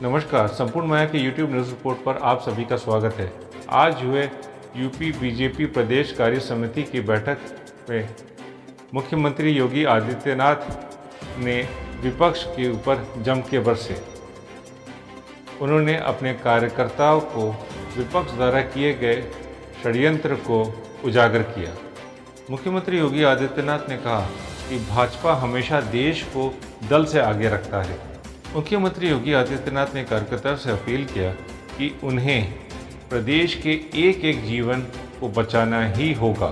नमस्कार, संपूर्ण माया के YouTube न्यूज़ रिपोर्ट पर आप सभी का स्वागत है। आज हुए यूपी बीजेपी प्रदेश कार्य समिति की बैठक में मुख्यमंत्री योगी आदित्यनाथ ने विपक्ष के ऊपर जम के बरसे। उन्होंने अपने कार्यकर्ताओं को विपक्ष द्वारा किए गए षड्यंत्र को उजागर किया। मुख्यमंत्री योगी आदित्यनाथ ने कहा कि भाजपा हमेशा देश को दल से आगे रखता है। मुख्यमंत्री योगी आदित्यनाथ ने कार्यकर्ताओं से अपील किया कि उन्हें प्रदेश के एक एक जीवन को बचाना ही होगा।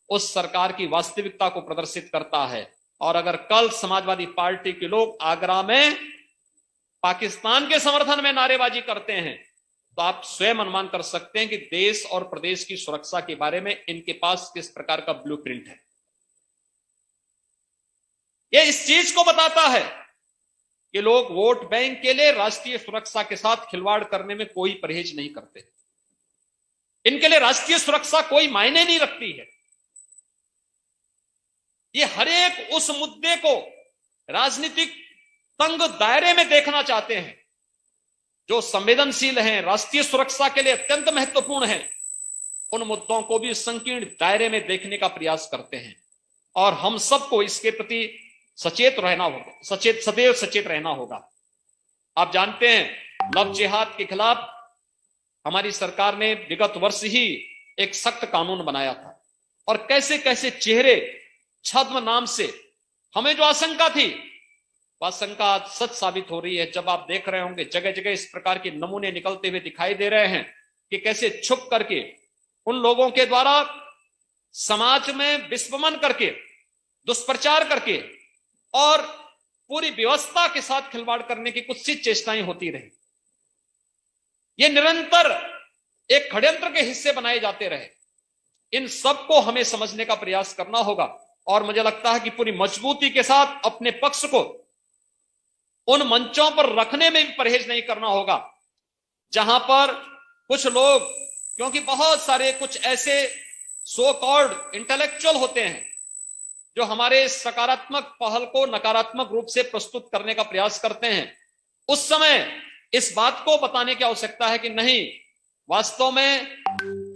उस सरकार की वास्तविकता को प्रदर्शित करता है। और अगर कल समाजवादी पार्टी के लोग आगरा में पाकिस्तान के समर्थन में नारेबाजी करते हैं तो आप स्वयं अनुमान कर सकते हैं कि देश और प्रदेश की सुरक्षा के बारे में इनके पास किस प्रकार का ब्लूप्रिंट है। यह इस चीज को बताता है कि लोग वोट बैंक के लिए राष्ट्रीय सुरक्षा के साथ खिलवाड़ करने में कोई परहेज नहीं करते। इनके लिए राष्ट्रीय सुरक्षा कोई मायने नहीं रखती है। ये हर एक उस मुद्दे को राजनीतिक तंग दायरे में देखना चाहते हैं जो संवेदनशील हैं, राष्ट्रीय सुरक्षा के लिए अत्यंत महत्वपूर्ण हैं। उन मुद्दों को भी संकीर्ण दायरे में देखने का प्रयास करते हैं और हम सबको इसके प्रति सचेत रहना होगा, सदैव सचेत रहना होगा। आप जानते हैं लव जिहाद के खिलाफ हमारी सरकार ने विगत वर्ष ही एक सख्त कानून बनाया था और कैसे कैसे चेहरे छद्म नाम से हमें जो आशंका थी वह आशंका सच साबित हो रही है। जब आप देख रहे होंगे जगह जगह इस प्रकार के नमूने निकलते हुए दिखाई दे रहे हैं कि कैसे छुप करके उन लोगों के द्वारा समाज में विस्फमन करके, दुष्प्रचार करके और पूरी व्यवस्था के साथ खिलवाड़ करने की कुछ सी चेष्टाएं होती रही। ये निरंतर एक षड्यंत्र के हिस्से बनाए जाते रहे। इन सब को हमें समझने का प्रयास करना होगा और मुझे लगता है कि पूरी मजबूती के साथ अपने पक्ष को उन मंचों पर रखने में भी परहेज नहीं करना होगा जहां पर कुछ लोग, क्योंकि बहुत सारे कुछ ऐसे सो कॉल्ड इंटेलेक्चुअल होते हैं जो हमारे सकारात्मक पहल को नकारात्मक रूप से प्रस्तुत करने का प्रयास करते हैं। उस समय इस बात को बताने की आवश्यकता है कि नहीं, वास्तव में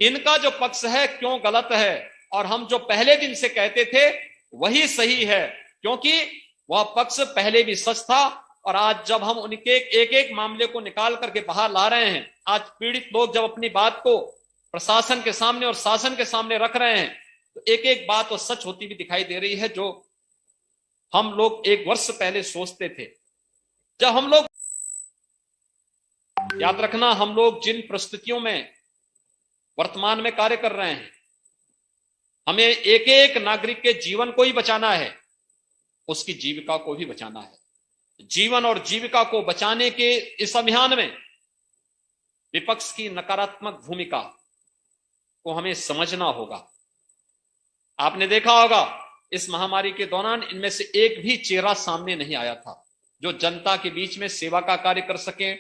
इनका जो पक्ष है क्यों गलत है और हम जो पहले दिन से कहते थे वही सही है, क्योंकि वह पक्ष पहले भी सच था। और आज जब हम उनके एक एक मामले को निकाल करके बाहर ला रहे हैं, आज पीड़ित लोग जब अपनी बात को प्रशासन के सामने और शासन के सामने रख रहे हैं तो एक एक बात तो सच होती भी दिखाई दे रही है जो हम लोग एक वर्ष पहले सोचते थे। जब हम लोग, याद रखना, हम लोग जिन परिस्थितियों में वर्तमान में कार्य कर रहे हैं, हमें एक एक नागरिक के जीवन को ही बचाना है, उसकी जीविका को भी बचाना है। जीवन और जीविका को बचाने के इस अभियान में विपक्ष की नकारात्मक भूमिका को हमें समझना होगा। आपने देखा होगा इस महामारी के दौरान इनमें से एक भी चेहरा सामने नहीं आया था जो जनता के बीच में सेवा का कार्य कर सके,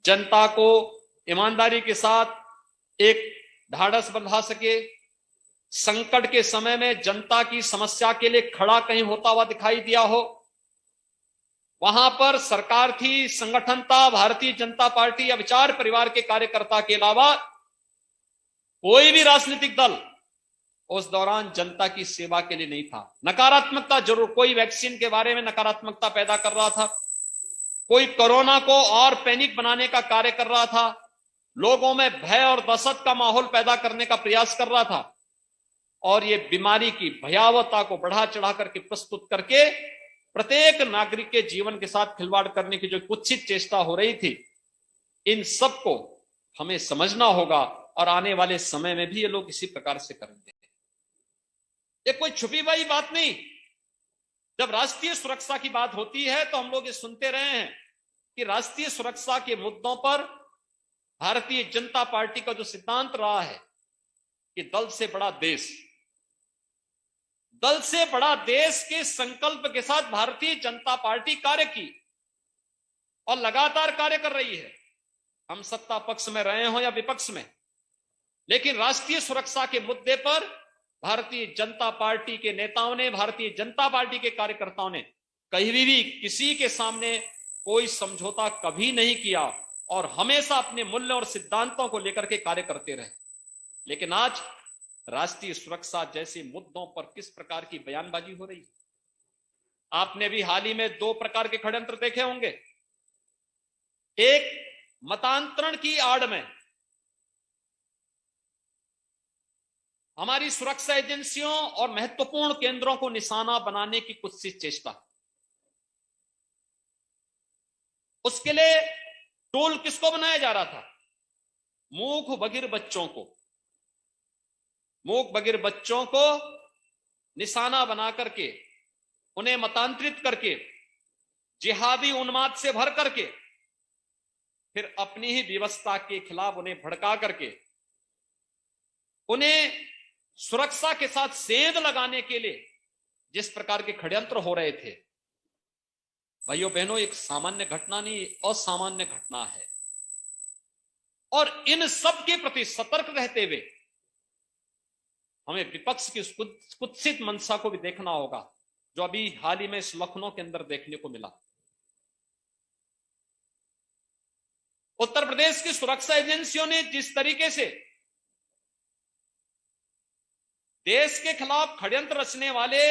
जनता को ईमानदारी के साथ एक ढाढ़स बंधा सके, संकट के समय में जनता की समस्या के लिए खड़ा कहीं होता हुआ दिखाई दिया हो। वहां पर सरकार थी, संगठन था, भारतीय जनता पार्टी या विचार परिवार के कार्यकर्ता के अलावा कोई भी राजनीतिक दल उस दौरान जनता की सेवा के लिए नहीं था। नकारात्मकता जरूर, कोई वैक्सीन के बारे में नकारात्मकता पैदा कर रहा था, कोई कोरोना को और पैनिक बनाने का कार्य कर रहा था, लोगों में भय और दहशत का माहौल पैदा करने का प्रयास कर रहा था और ये बीमारी की भयावहता को बढ़ा चढ़ा करके प्रस्तुत करके प्रत्येक नागरिक के जीवन के साथ खिलवाड़ करने की जो कुत्सित चेष्टा हो रही थी, इन सब को हमें समझना होगा और आने वाले समय में भी ये लोग इसी प्रकार से करेंगे। ये कोई छुपी हुई बात नहीं। जब राष्ट्रीय सुरक्षा की बात होती है तो हम लोग ये सुनते रहे हैं कि राष्ट्रीय सुरक्षा के मुद्दों पर भारतीय जनता पार्टी का जो सिद्धांत रहा है कि दल से बड़ा देश, दल से बड़ा देश के संकल्प के साथ भारतीय जनता पार्टी कार्य की और लगातार कार्य कर रही है। हम सत्ता पक्ष में रहे हो या विपक्ष में, लेकिन राष्ट्रीय सुरक्षा के मुद्दे पर भारतीय जनता पार्टी के नेताओं ने, भारतीय जनता पार्टी के कार्यकर्ताओं ने कहीं भी किसी के सामने कोई समझौता कभी नहीं किया और हमेशा अपने मूल्य और सिद्धांतों को लेकर के कार्य करते रहे। लेकिन आज राष्ट्रीय सुरक्षा जैसे मुद्दों पर किस प्रकार की बयानबाजी हो रही है। आपने भी हाल ही में 2 प्रकार के षड्यंत्र देखे होंगे। एक, मतांतरण की आड़ में हमारी सुरक्षा एजेंसियों और महत्वपूर्ण केंद्रों को निशाना बनाने की कुत्सित चेष्टा। उसके लिए टूल किसको बनाया जा रहा था? मूक बधिर बच्चों को। मूक बधिर बच्चों को निशाना बना करके, उन्हें मतांतरित करके, जिहादी उन्माद से भर करके, फिर अपनी ही व्यवस्था के खिलाफ उन्हें भड़का करके, उन्हें सुरक्षा के साथ सेंध लगाने के लिए जिस प्रकार के षड्यंत्र हो रहे थे, भाइयों बहनों, एक सामान्य घटना नहीं, असामान्य घटना है। और इन सब के प्रति सतर्क रहते हुए हमें विपक्ष की कुत्सित मंशा को भी देखना होगा, जो अभी हाल ही में इस लखनऊ के अंदर देखने को मिला। उत्तर प्रदेश की सुरक्षा एजेंसियों ने जिस तरीके से देश के खिलाफ षड्यंत्र रचने वाले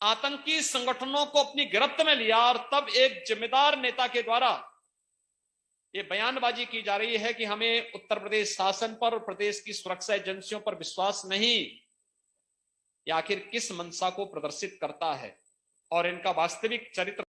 आतंकी संगठनों को अपनी गिरफ्त में लिया, और तब एक जिम्मेदार नेता के द्वारा ये बयानबाजी की जा रही है कि हमें उत्तर प्रदेश शासन पर और प्रदेश की सुरक्षा एजेंसियों पर विश्वास नहीं, ये आखिर किस मंशा को प्रदर्शित करता है और इनका वास्तविक चरित्र